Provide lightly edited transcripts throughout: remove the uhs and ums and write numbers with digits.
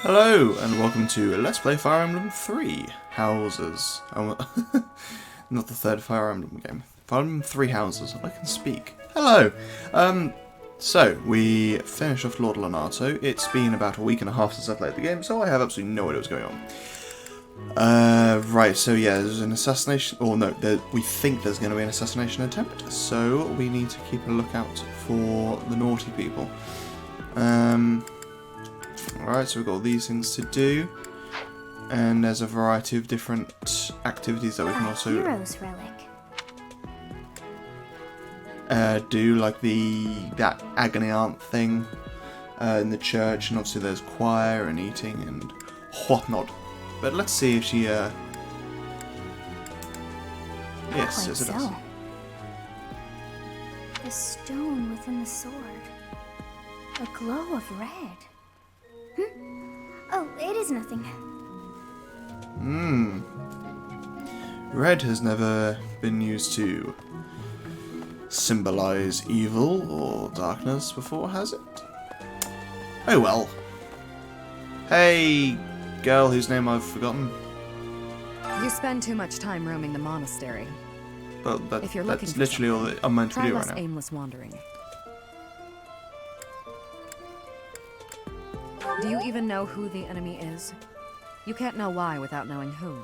Hello, and welcome to Let's Play Fire Emblem 3 Houses. Not the third Fire Emblem game. Fire Emblem 3 Houses. I can speak. Hello! So, we finished off Lord Lonato. It's been about a week and a half since I played the game, so I have absolutely no idea what's going on. Right, so yeah, there's an assassination, or no, we think there's going to be an assassination attempt, so we need to keep a lookout for the naughty people. Alright, so we've got all these things to do, and there's a variety of different activities that we can also hero's relic. Do, like that agony aunt thing in the church, and obviously there's choir and eating and whatnot. But let's see if she yes, yes it does. The stone within the sword. A glow of red. Oh, it is nothing. Red has never been used to symbolize evil or darkness before, has it? Oh well. Hey, girl whose name I've forgotten. You spend too much time roaming the monastery. But If you're looking that's for literally all that I'm meant to Try do less right now. aimless wandering. Do you even know who the enemy is? You can't know why without knowing who.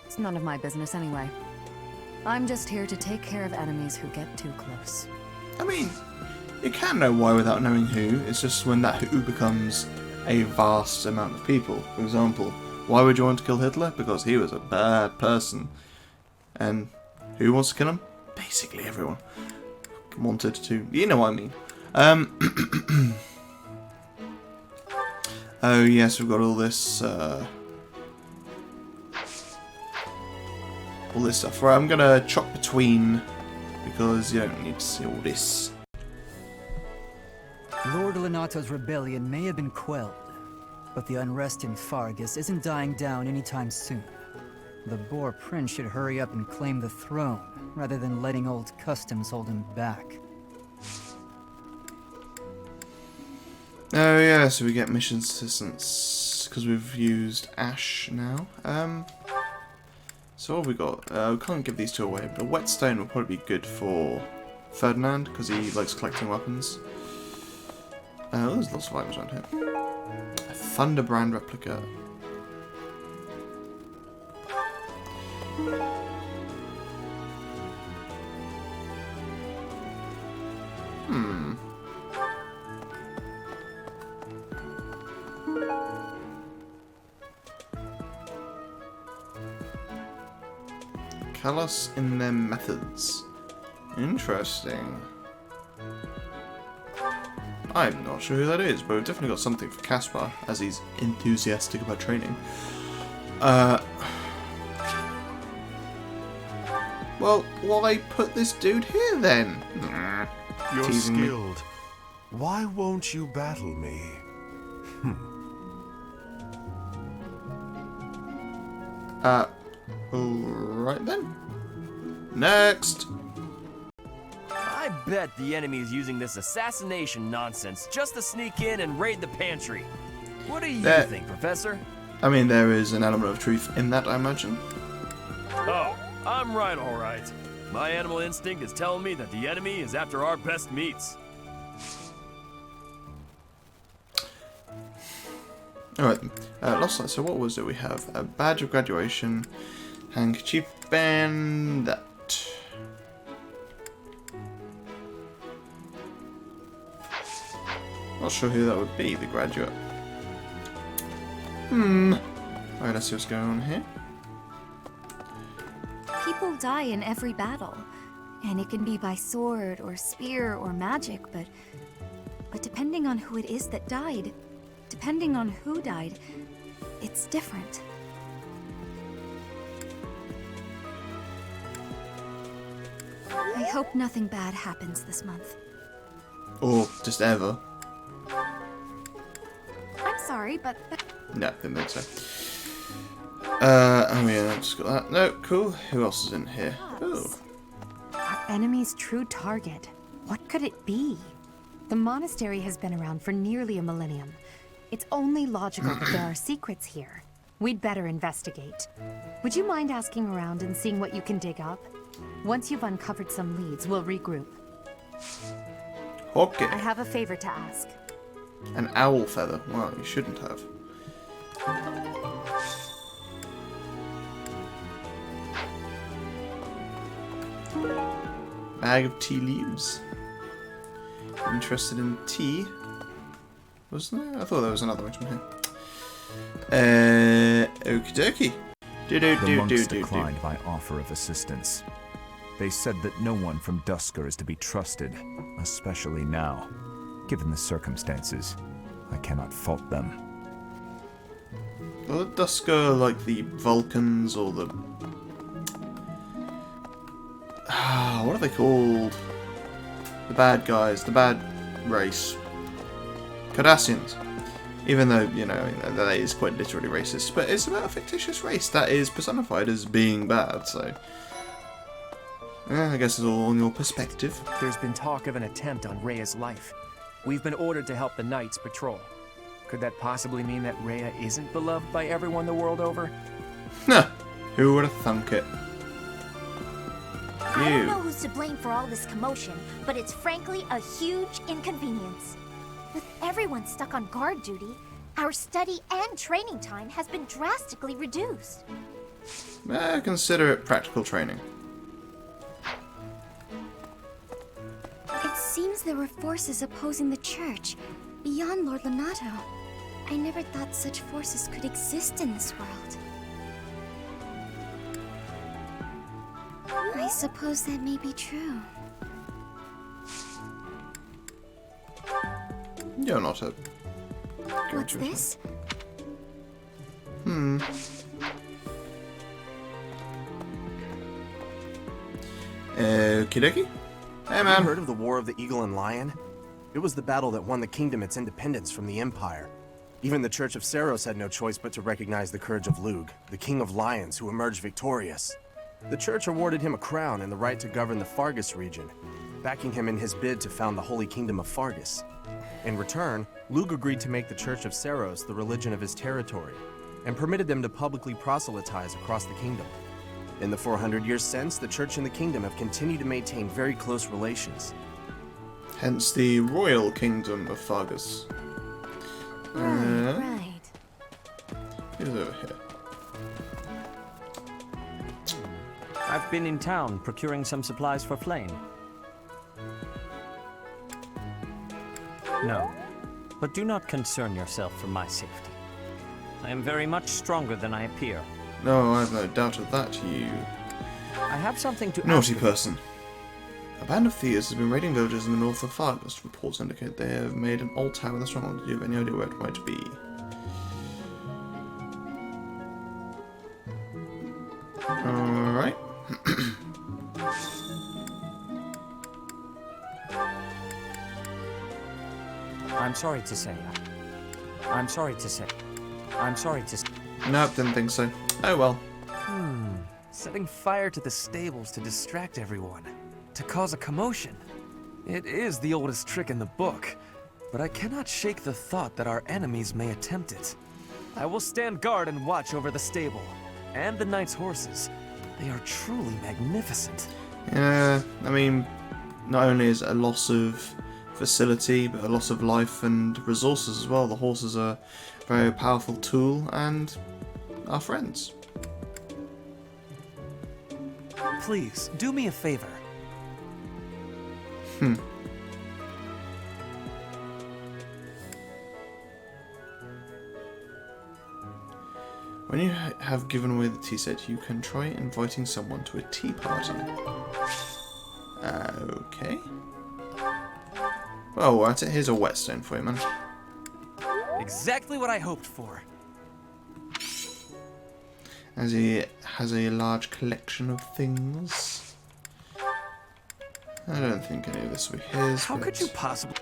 It's none of my business anyway. I'm just here to take care of enemies who get too close. I mean, you can know why without knowing who. It's just when that who becomes a vast amount of people. For example, why would you want to kill Hitler? Because he was a bad person. And who wants to kill him? Basically everyone wanted to. You know what I mean. Oh yes, we've got all this stuff. Right, I'm gonna chop between because you don't need to see all this. Lord Lonato's rebellion may have been quelled, but the unrest in Fargus isn't dying down anytime soon. The Boar Prince should hurry up and claim the throne, rather than letting old customs hold him back. Oh yeah, so we get mission assistance because we've used Ash now. So what have we got? We can't give these two away, but a whetstone will probably be good for Ferdinand because he likes collecting weapons. There's lots of items around here. A Thunderbrand replica. Callous in their methods. Interesting. I'm not sure who that is, but we've definitely got something for Caspar, as he's enthusiastic about training. Well, why put this dude here then? You're Teasing me. skilled. Why won't you battle me? Alright then. Next! I bet the enemy is using this assassination nonsense just to sneak in and raid the pantry. What do you think, Professor? I mean, there is an element of truth in that, I imagine. Oh, I'm right, all right. My animal instinct is telling me that the enemy is after our best meats. Alright, last night, so what was it we have? A badge of graduation, handkerchief band, that. Not sure who that would be, the graduate. Alright, let's see what's going on here. People die in every battle, and it can be by sword or spear or magic, but depending on who it is that died, depending on who died, it's different. I hope nothing bad happens this month. Or just ever. I'm sorry, but No, didn't think so. Oh yeah, I've just got that. No, cool. Who else is in here? Oh. Our enemy's true target. What could it be? The monastery has been around for nearly a millennium. It's only logical that there are secrets here. We'd better investigate. Would you mind asking around and seeing what you can dig up? Once you've uncovered some leads, we'll regroup. Okay. I have a favor to ask. An owl feather. Well, you shouldn't have. Bag of tea leaves. Interested in tea? Wasn't there? I thought there was another item here. Okie dokie. The monks declined my offer of assistance. They said that no one from Duscur is to be trusted, especially now. Given the circumstances, I cannot fault them. Well, the Duscur like the Vulcans or the... what are they called? The bad guys, the bad race. Cardassians. Even though, you know, that is quite literally racist, but it's about a fictitious race that is personified as being bad, so... Yeah, I guess it's all on your perspective. There's been talk of an attempt on Rhea's life. We've been ordered to help the Knights patrol. Could that possibly mean that Rhea isn't beloved by everyone the world over? Huh. Who would have thunk it? I don't know who's to blame for all this commotion, but it's frankly a huge inconvenience. With everyone stuck on guard duty, our study and training time has been drastically reduced. Consider it practical training. It seems there were forces opposing the church, beyond Lord Lonato. I never thought such forces could exist in this world. I suppose that may be true. You're not a... What's this? Okie dokie. Hey Have you man. heard of the War of the Eagle and Lion? It was the battle that won the kingdom its independence from the Empire. Even the Church of Seiros had no choice but to recognize the courage of Lugh, the King of Lions who emerged victorious. The Church awarded him a crown and the right to govern the Faerghus region, backing him in his bid to found the Holy Kingdom of Faerghus. In return, Lugh agreed to make the Church of Seiros the religion of his territory, and permitted them to publicly proselytize across the kingdom. In the 400 years since, the Church and the Kingdom have continued to maintain very close relations. Hence the Royal Kingdom of Faerghus. Right. Who's over here? I've been in town procuring some supplies for Flame. No, but do not concern yourself for my safety. I am very much stronger than I appear. No, I have no doubt of that, you I have something to naughty ask of you. person. A band of thieves has been raiding villages in the north of Faerghus. Reports indicate they have made an old tower with a stronghold. Do you have any idea where it might be? Alright. I'm sorry to say. I'm sorry to say. I'm sorry to say. Nope, didn't think so. Oh well. Setting fire to the stables to distract everyone, to cause a commotion. It is the oldest trick in the book, but I cannot shake the thought that our enemies may attempt it. I will stand guard and watch over the stable, and the knight's horses. They are truly magnificent. Yeah, I mean, not only is it a loss of facility, but a loss of life and resources as well. The horses are a very powerful tool and our friends. Please, do me a favor. When you have given away the tea set, you can try inviting someone to a tea party. Okay. Well, that's it. Here's a whetstone for you, man. Exactly what I hoped for. As he has a large collection of things. I don't think any of this will be his. How could you possibly...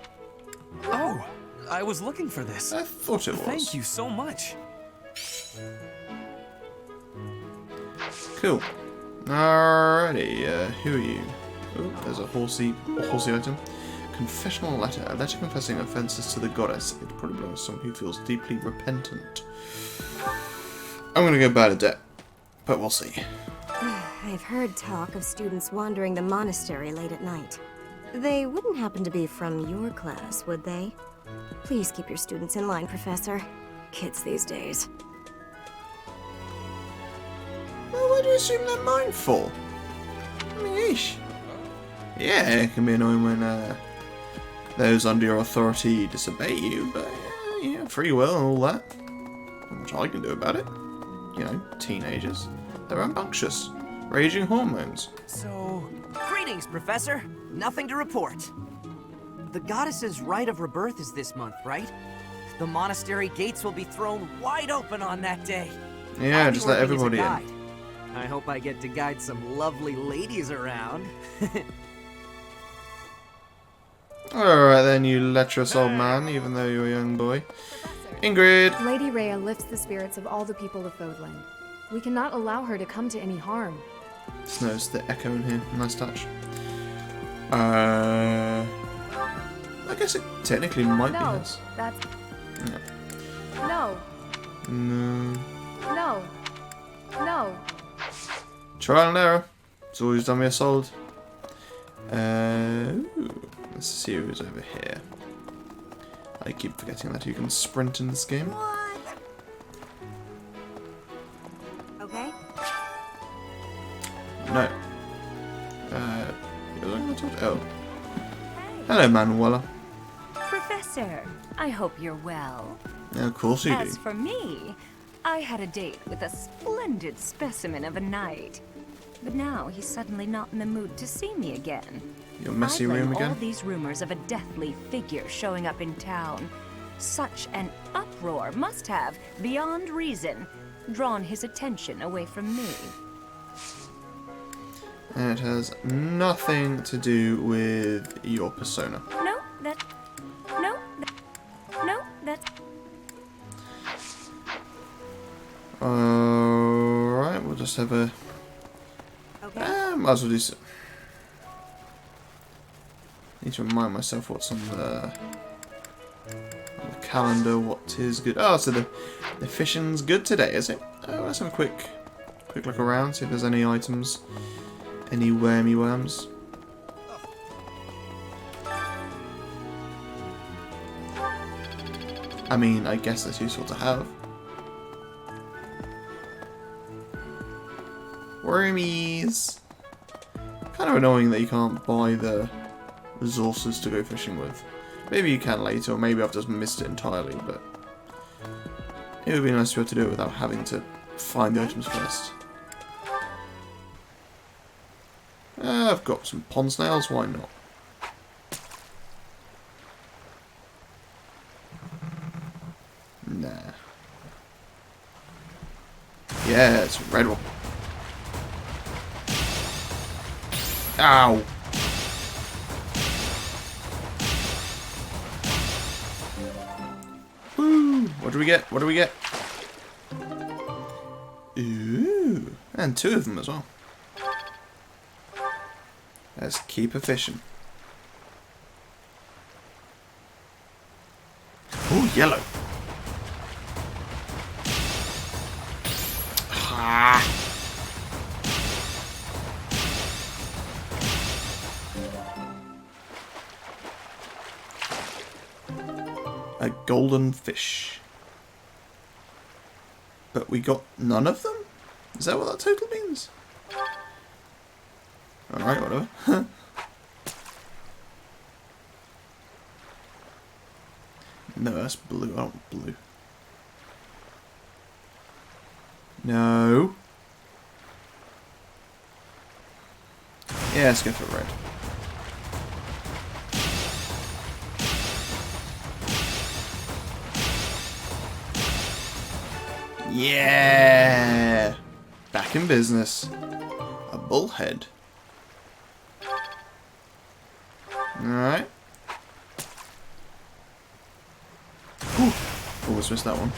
Oh, I was looking for this. I thought it was. Thank you so much. Cool. Alrighty, who are you? Oh, there's a horsey item. confessional letter. A letter confessing offences to the goddess. It probably belongs to someone who feels deeply repentant. I'm going to go Bernadette, but we'll see. I've heard talk of students wandering the monastery late at night. They wouldn't happen to be from your class, would they? Please keep your students in line, Professor. Kids these days. Well, why do you assume they're mindful? I mean, yeesh. Yeah, it can be annoying when those under your authority disobey you, but yeah, free will and all that. Not much I can do about it. You know, teenagers. They're rambunctious. Raging hormones. So, greetings, Professor. Nothing to report. The goddess's rite of rebirth is this month, right? The monastery gates will be thrown wide open on that day. Yeah, just let everybody in. I hope I get to guide some lovely ladies around. Alright then, you lecherous old man, even though you're a young boy. Ingrid! Lady Rhea lifts the spirits of all the people of Fodlan. We cannot allow her to come to any harm. Snow's the echo in here. Nice touch. I guess it technically might be this. That's... No. No. No. No. No. Trial and error. It's always done me a solid. Ooh. Let's see who's over here. I keep forgetting that you can sprint in this game. What? Okay. No. You're looking to talk. Oh. Hello, Manuela. Professor, I hope you're well. Yeah, of course you do. As for me, I had a date with a splendid specimen of a knight. But now he's suddenly not in the mood to see me again. Your messy I blame room again? all these rumors of a deathly figure showing up in town. Such an uproar must have, beyond reason, drawn his attention away from me. And it has nothing to do with your persona. No, that... Alright, we'll just have a... Okay. Might as well do so. Need to remind myself what's on the calendar, what is good. Oh, so the fishing's good today, is it? Oh, let's have a quick look around, see if there's any items, any wormy worms. I mean, I guess that's useful to have. Wormies! Kind of annoying that you can't buy the resources to go fishing with. Maybe you can later, or maybe I've just missed it entirely, but it would be nice to be able to do it without having to find the items first. I've got some pond snails, why not? Nah. Yeah, it's a red one. Ow! Woo! What do we get? What do we get? Ooh! And two of them as well. Let's keep a fishing. Ooh, yellow! Ah! A golden fish. But we got none of them? Is that what that total means? Alright, whatever. No, that's blue. I want blue. No. Yeah, let's go for red. Yeah! Back in business. A bullhead. Alright. Almost missed that one.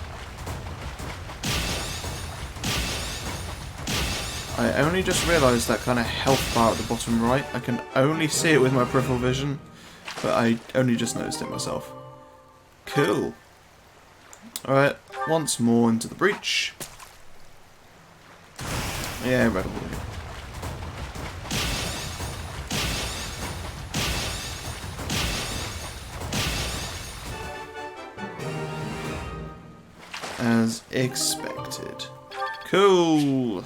I only just realised that kind of health bar at the bottom right. I can only see it with my peripheral vision. but I only just noticed it myself. Cool. Alright, once more into the breach. Yeah, red will do. As expected. Cool.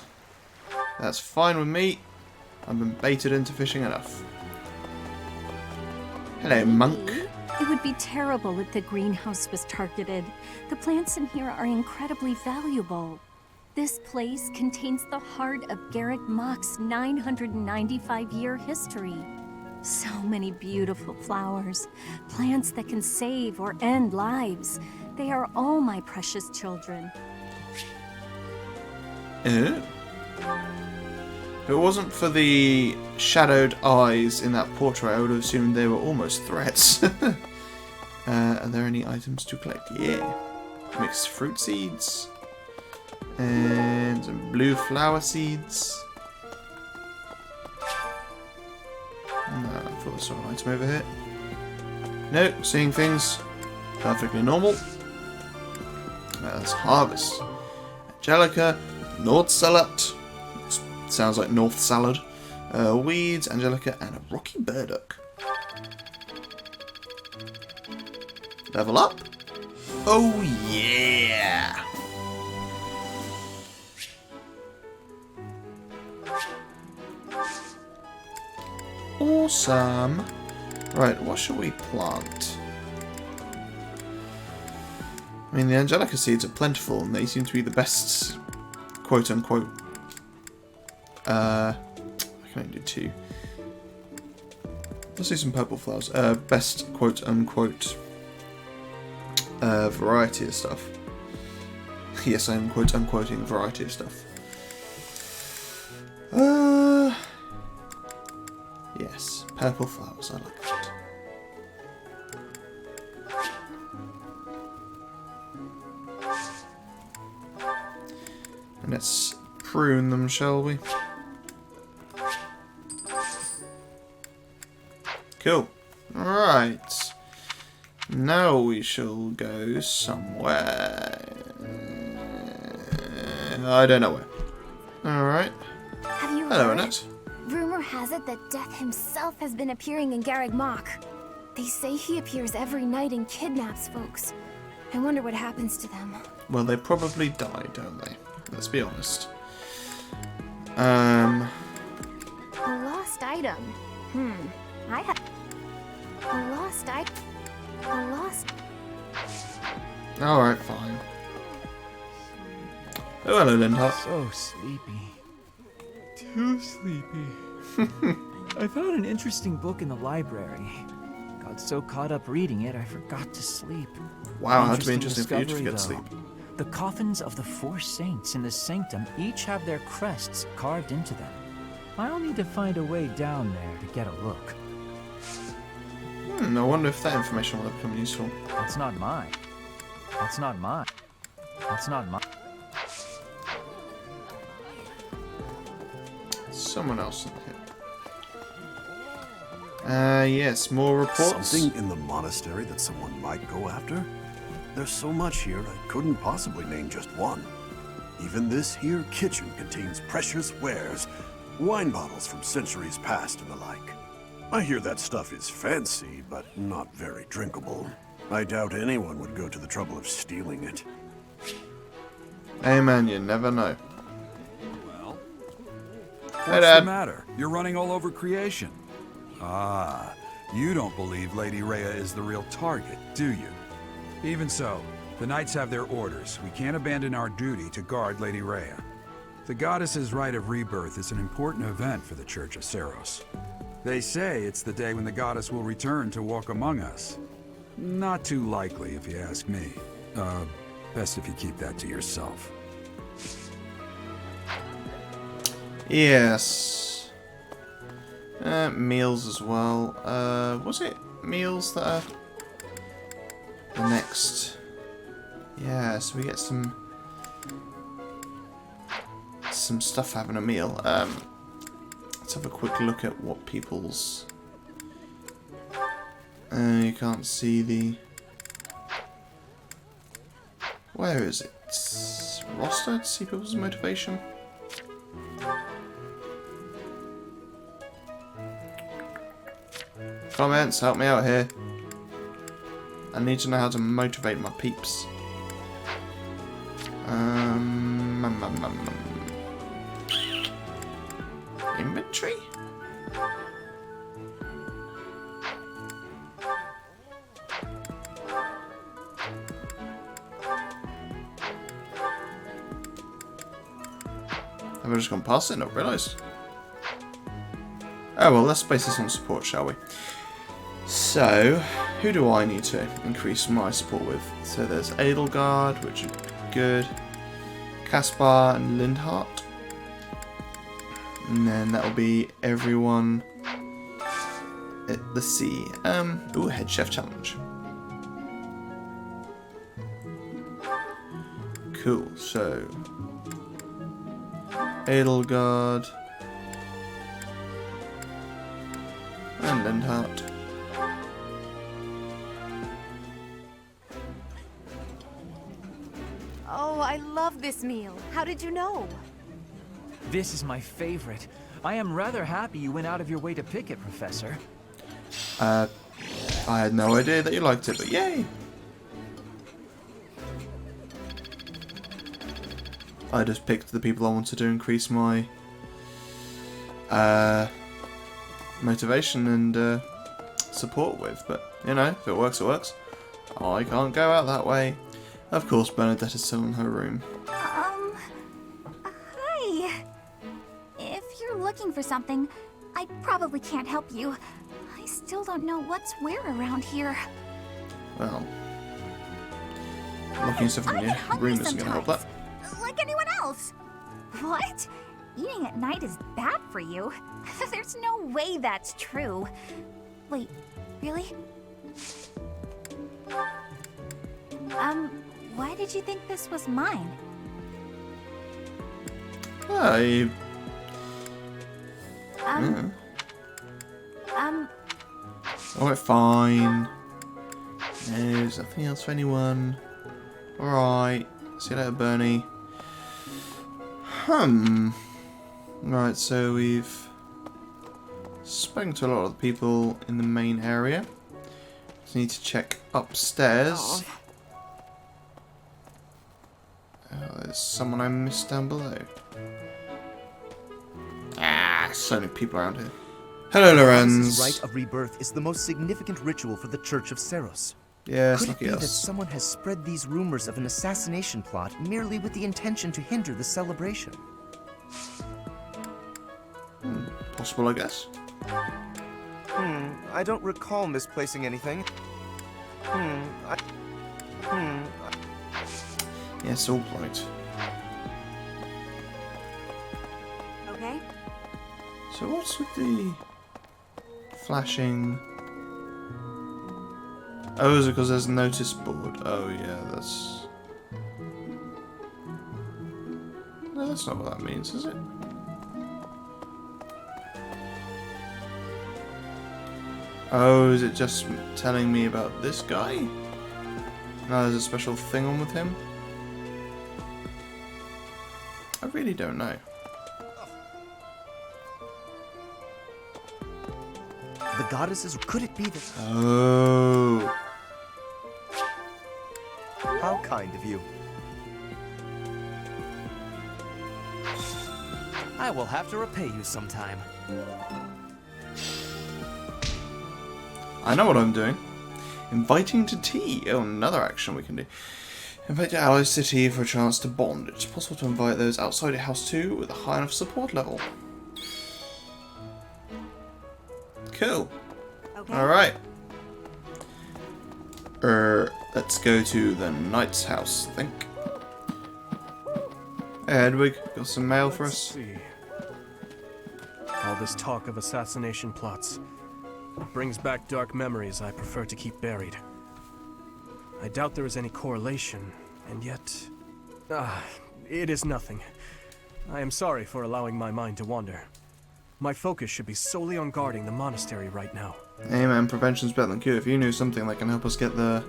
That's fine with me. I've been baited into fishing enough. Hello, monk. It would be terrible if the greenhouse was targeted. The plants in here are incredibly valuable. This place contains the heart of Garreg Mach's 995-year history. So many beautiful flowers, plants that can save or end lives. They are all my precious children. If it wasn't for the shadowed eyes in that portrait, I would have assumed they were almost threats. Are there any items to collect? Yeah. Mixed fruit seeds. And some blue flower seeds. No, I thought I saw an item over here. No, seeing things. Perfectly normal. Let's harvest. Angelica, North Salad. Sounds like North Salad. Weeds, Angelica, and a rocky burdock. Level up. Oh yeah! Awesome. Right, what should we plant? I mean, the Angelica seeds are plentiful, and they seem to be the best, quote-unquote. I can only do 2. Let's do some purple flowers. Best, quote-unquote, variety of stuff. Yes, I'm quote-unquoting variety of stuff. Yes, purple flowers, I like that. And let's prune them, shall we? Cool. Right. Now we shall go somewhere. I don't know where. Alright. Have you Hello, heard? Annette. Rumor has it that Death himself has been appearing in Garreg Mach. They say he appears every night and kidnaps folks. I wonder what happens to them. Well, they probably die, don't they? Let's be honest. A lost item. I have a lost item. A lost. Alright, fine. Oh, hello, Lindhart. So sleepy. Too sleepy. I found an interesting book in the library. Got so caught up reading it, I forgot to sleep. Wow, that'd be interesting for you to forget to sleep. The coffins of the 4 saints in the sanctum each have their crests carved into them. I'll need to find a way down there to get a look. I wonder if that information will become useful. That's not mine. That's not mine. That's not mine. Someone else in here. Yes, more reports. Something in the monastery that someone might go after? There's so much here, I couldn't possibly name just one. Even this here kitchen contains precious wares, wine bottles from centuries past and the like. I hear that stuff is fancy, but not very drinkable. I doubt anyone would go to the trouble of stealing it. Hey man, you never know. Well, hey, what's Dad. the matter? You're running all over creation. Ah, you don't believe Lady Rhea is the real target, do you? Even so, the Knights have their orders. We can't abandon our duty to guard Lady Rhea. The Goddess's Rite of Rebirth is an important event for the Church of Seiros. They say it's the day when the Goddess will return to walk among us. Not too likely, if you ask me. Best if you keep that to yourself. Yes. Meals as well. Was it meals that are the next? Yeah, so we get some stuff for having a meal. Let's have a quick look at what people's You can't see the... Where is it? Roster to see people's motivation? Comments, help me out here. I need to know how to motivate my peeps. Inventory? I've just gone past it and not realised. Oh well, let's base this on support, shall we? So, who do I need to increase my support with? So there's Edelgard, which is good. Caspar and Lindhart. And then that'll be everyone at the sea. Ooh, head chef challenge. Cool, so Edelgard and Lindhart. Oh, I love this meal. How did you know? This is my favorite. I am rather happy you went out of your way to pick it, Professor. I had no idea that you liked it, but yay! I just picked the people I wanted to increase my motivation and support with, but you know, if it works, it works. I can't go out that way. Of course, Bernadette is still in her room. Hi. If you're looking for something, I probably can't help you. I still don't know what's where around here. Well, looking stuff in your room isn't going to help that. Like anyone else. What? Eating at night is bad for you? There's no way that's true. Wait, really? Why did you think this was mine? Yeah. Alright, fine. There's nothing else for anyone. Alright. See you later, Bernie. Right, so we've spoken to a lot of the people in the main area. Just need to check upstairs. There's someone I missed down below. So many people around here. Hello, Lorenz. The rite of rebirth is the most significant ritual for the Church of Seros. Yes, Could it lucky be us. that someone has spread these rumors of an assassination plot merely with the intention to hinder the celebration? Possible, I guess. I don't recall misplacing anything. Yes, all right. Okay. So what's with the flashing? Oh, is it because there's a notice board? Oh yeah, that's... No, that's not what that means, is it? Oh, is it just telling me about this guy? No, there's a special thing on with him? I really don't know. The goddesses, could it be that... Oh. How kind of you. I will have to repay you sometime. I know what I'm doing. Inviting to tea. Oh, another action we can do. Invite your allies to tea for a chance to bond. It's possible to invite those outside your house too with a high enough support level. Cool. Okay. Alright. Let's go to the knight's house, I think. Hey, Hedwig, got some mail for us? See. All this talk of assassination plots brings back dark memories I prefer to keep buried. I doubt there is any correlation, and yet... it is nothing. I am sorry for allowing my mind to wander. My focus should be solely on guarding the monastery right now. Hey man, prevention's better than cure. If you knew something that can help us get the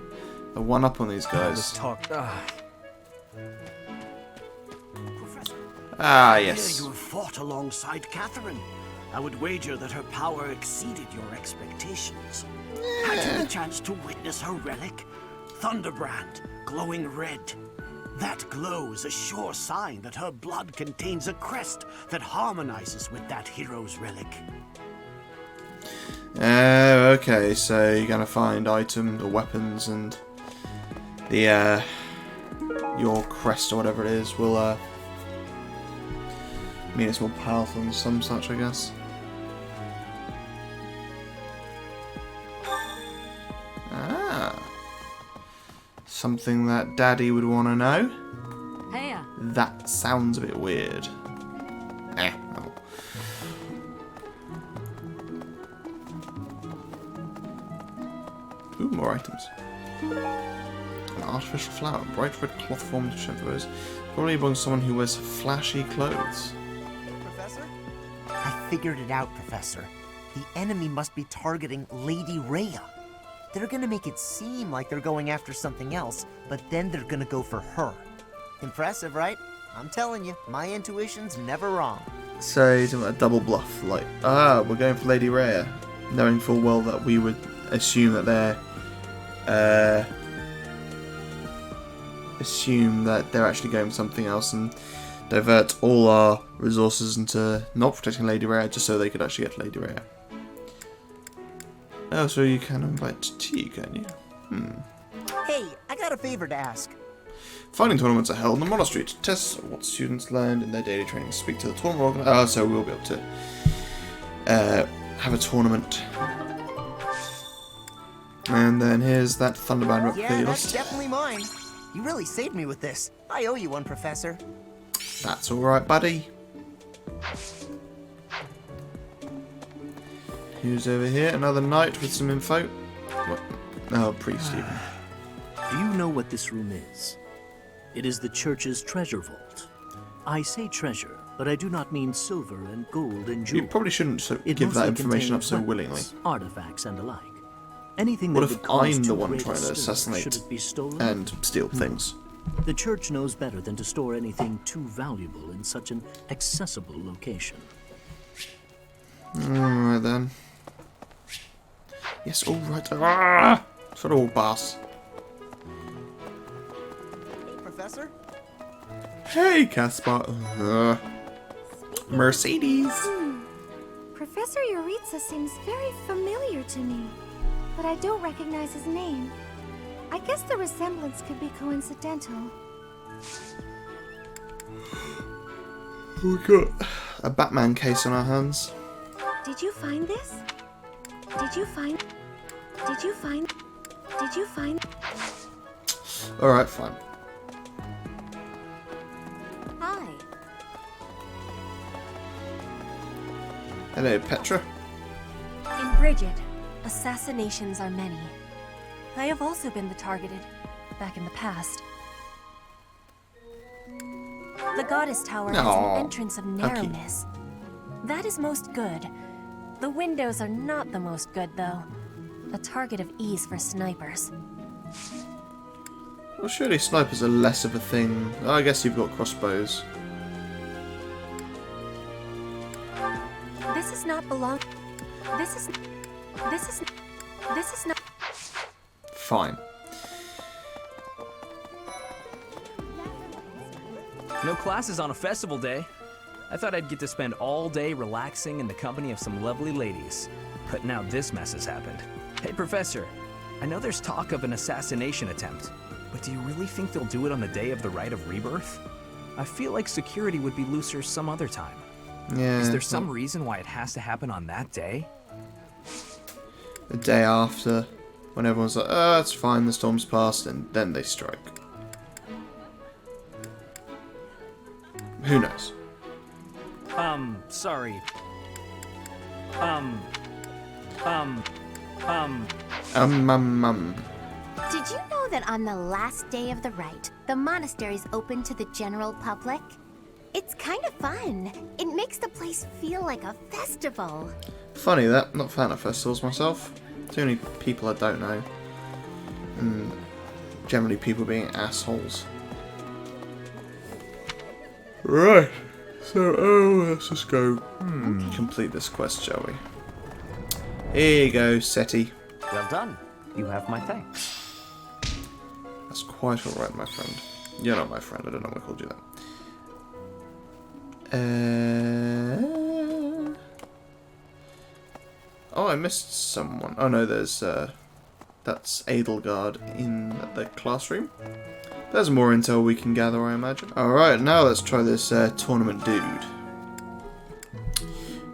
one up on these guys. Ah, yes. Here you have fought alongside Catherine. I would wager that her power exceeded your expectations. Had you the chance to witness her relic? Thunderbrand, glowing red. That glow is a sure sign that her blood contains a crest that harmonizes with that hero's relic. Okay, so you're gonna find items or weapons, and the your crest or whatever it is will mean it's more powerful than some such, I guess. Ah, something that Daddy would want to know. Hey. That sounds a bit weird. Oh. Ooh, more items. An artificial flower, bright red cloth formed shivers. Probably belongs to someone who wears flashy clothes. Professor? I figured it out, Professor. The enemy must be targeting Lady Rhea. They're gonna make it seem like they're going after something else, but then they're gonna go for her. Impressive, right? I'm telling you, my intuition's never wrong. So he's a double bluff, like, we're going for Lady Rhea, knowing full well that we would assume that they're actually going for something else and divert all our resources into not protecting Lady Rhea just so they could actually get Lady Rhea. Oh, so you can invite tea, can you? Hey, I got a favor to ask. Fighting tournaments are held in the monastery to test what students learned in their daily training. Speak to the tournament organizer. So we'll be able to have a tournament. And then here's that Thunderbound replica. Yeah, that's definitely mine. You really saved me with this. I owe you one, Professor. That's alright, buddy. Who's over here? Another knight with some info. What? Oh, priest even. Do you know what this room is? It is the church's treasure vault. I say treasure, but I do not mean silver and gold and jewels. You probably shouldn't give that information up so willingly. Artifacts and the like. Anything what that if would cause I'm the too one great a trying to stir, assassinate should it be stolen? and steal things? The church knows better than to store anything too valuable in such an accessible location. Alright then. Yes, alright. Ah! For all boss. Hey, Professor. Hey, Caspar. Mercedes. Professor Yuritsa seems very familiar to me, but I don't recognize his name. I guess the resemblance could be coincidental. We got a Batman case on our hands. Did you find this? Did you find? Alright, fine. Hi. Hello, Petra. In Bridget, assassinations are many. I have also been the targeted, back in the past. The Goddess Tower has an entrance of narrowness. That is most good. The windows are not the most good, though. A target of ease for snipers. Well, surely snipers are less of a thing. Oh, I guess you've got crossbows. This is not belong. This is not. Fine. No classes on a festival day. I thought I'd get to spend all day relaxing in the company of some lovely ladies. But now this mess has happened. Hey, Professor. I know there's talk of an assassination attempt, but do you really think they'll do it on the day of the Rite of Rebirth? I feel like security would be looser some other time. Yeah. Is there some reason why it has to happen on that day? The day after, when everyone's like, oh, it's fine, the storm's passed, and then they strike. Who knows? Sorry. Did you know that on the last day of the rite, the monastery's open to the general public? It's kind of fun. It makes the place feel like a festival. Funny that, not a fan of festivals myself. Too many people I don't know. And generally people being assholes. Right. So, let's just go complete this quest, shall we? Here you go, SETI. Well done. You have my thanks. That's quite alright, my friend. You're not my friend, I don't know why I called you that. Oh, I missed someone. Oh no, there's, that's Edelgard in the classroom. There's more intel we can gather, I imagine. Alright, now let's try this tournament dude.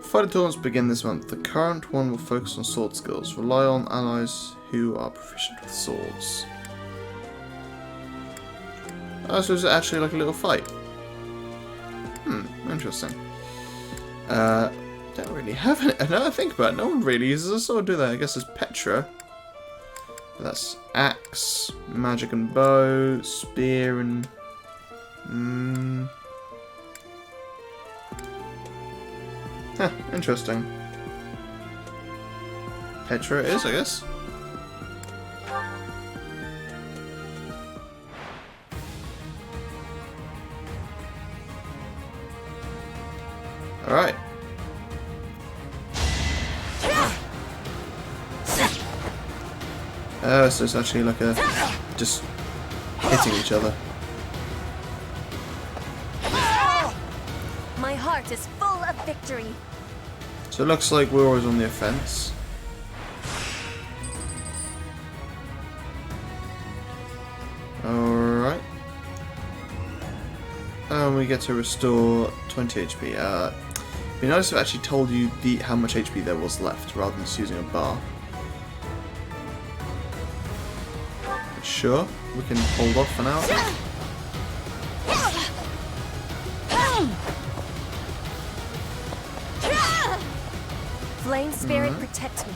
Fighting tournaments begin this month. The current one will focus on sword skills. Rely on allies who are proficient with swords. Oh, so it's actually like a little fight. Interesting. Don't really have any. Now I think about it, no one really uses a sword, do they? I guess it's Petra. But that's axe, magic and bow, spear and... Huh, interesting. Petra it is, I guess. Alright. So it's actually like a... just hitting each other. My heart is full of victory. So it looks like we're always on the offense. Alright. And we get to restore 20 HP. It'd be nice if I actually told you how much HP there was left, rather than just using a bar. But sure, we can hold off for now. Flame spirit, protect me.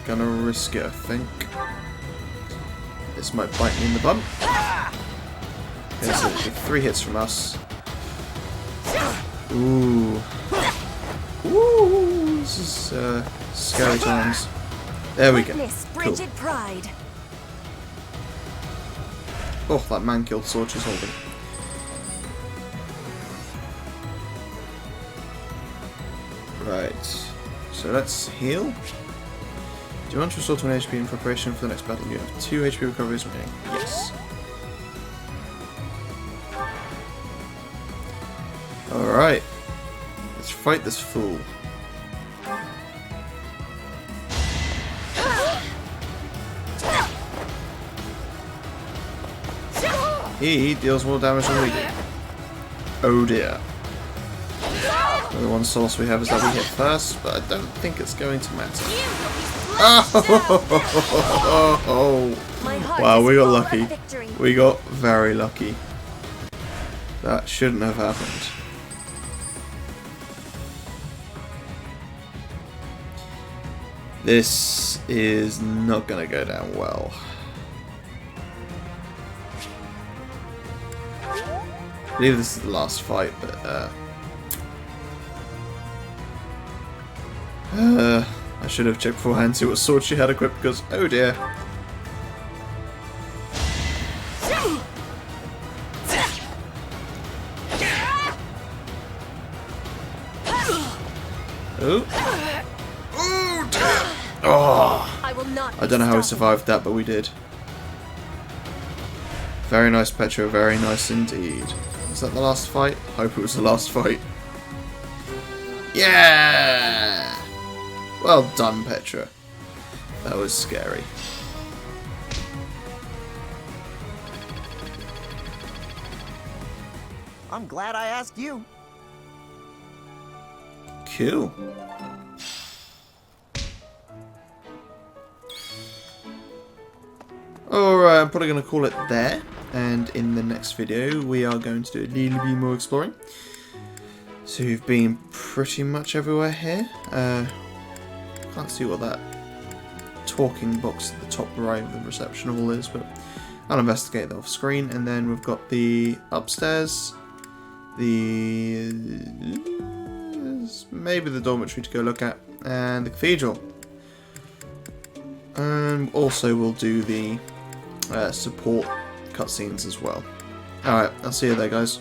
Gonna risk it, I think. This might bite me in the bum. There's 3 hits from us. Ooh. Ooh, this is scary times. There we go. Cool. Pride. Oh, that man killed sword she's holding. Right. So let's heal. Do you want to restore 20 HP in preparation for the next battle? You have 2 HP recoveries remaining. Yes. Alright. Let's fight this fool. He deals more damage than we do. Oh dear. The one source we have is that we hit first, but I don't think it's going to matter. Oh! Wow, we got lucky. We got very lucky. That shouldn't have happened. This is not going to go down well. I believe this is the last fight, but I should have checked beforehand to see what sword she had equipped, because oh dear. Oh. Oh dear. Oh. I don't know how we survived that, but we did. Very nice, Petra. Very nice indeed. Was that the last fight? I hope it was the last fight. Yeah! Well done, Petra. That was scary. I'm glad I asked you. Cool. Alright, I'm probably going to call it there. And in the next video, we are going to do a little bit more exploring. So you've been pretty much everywhere here. Can't see what that talking box at the top right of the reception hall is, but I'll investigate that off screen. And then we've got the upstairs, maybe the dormitory to go look at, and the cathedral. And also we'll do the support cutscenes as well. Alright, I'll see you there, guys.